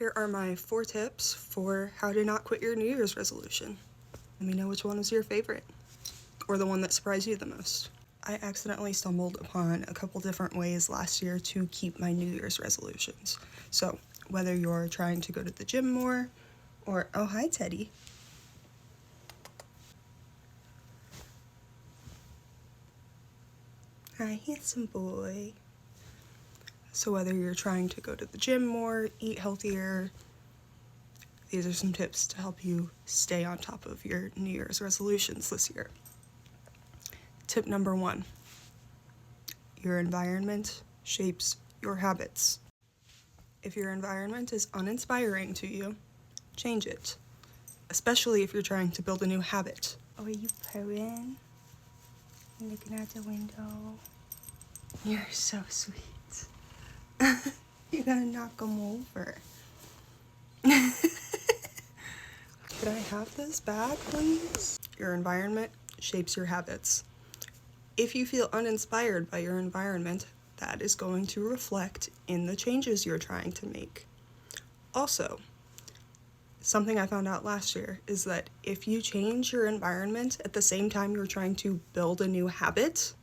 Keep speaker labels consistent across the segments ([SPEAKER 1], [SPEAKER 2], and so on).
[SPEAKER 1] Here are my 4 tips for how to not quit your New Year's resolution. Let me know which one was your favorite, or the one that surprised you the most. I accidentally stumbled upon a couple different ways last year to keep my New Year's resolutions. So whether you're trying to go to the gym more, or, oh hi Teddy. Hi handsome boy. So whether you're trying to go to the gym more, eat healthier, these are some tips to help you stay on top of your New Year's resolutions this year. Tip number 1, your environment shapes your habits. If your environment is uninspiring to you, change it, especially if you're trying to build a new habit. Oh, are you purring? Looking out the window. You're so sweet. You're gonna knock them over. Could I have this bag, please? Your environment shapes your habits. If you feel uninspired by your environment, that is going to reflect in the changes you're trying to make. Also, something I found out last year is that if you change your environment at the same time you're trying to build a new habit,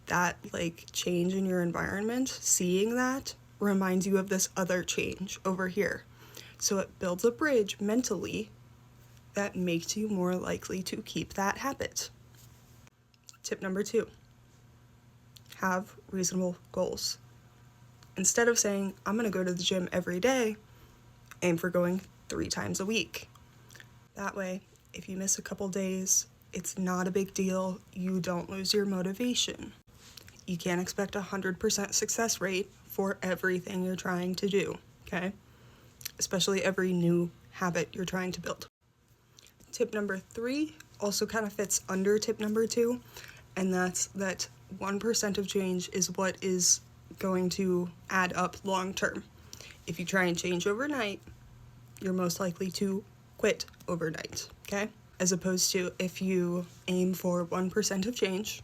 [SPEAKER 1] that change in your environment, seeing that reminds you of this other change over here. So it builds a bridge mentally that makes you more likely to keep that habit. Tip number 2, have reasonable goals. Instead of saying, I'm gonna go to the gym every day, aim for going 3 times a week. That way, if you miss a couple days, it's not a big deal. You don't lose your motivation. You can't expect 100% success rate for everything you're trying to do, okay? Especially every new habit you're trying to build. Tip number 3 also kind of fits under tip number 2, and that's that 1% of change is what is going to add up long term. If you try and change overnight, you're most likely to quit overnight, okay? As opposed to if you aim for 1% of change,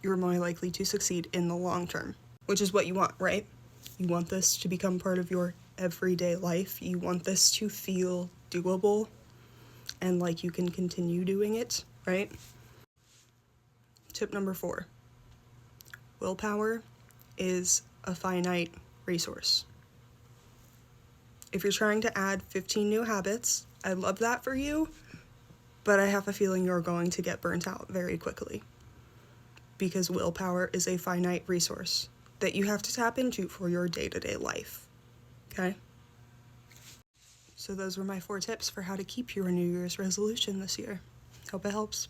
[SPEAKER 1] you're more likely to succeed in the long term, which is what you want, right? You want this to become part of your everyday life. You want this to feel doable and like you can continue doing it, right? Tip number 4, willpower is a finite resource. If you're trying to add 15 new habits, I love that for you, but I have a feeling you're going to get burnt out very quickly, because willpower is a finite resource that you have to tap into for your day-to-day life, okay? So those were my 4 tips for how to keep your New Year's resolution this year. Hope it helps.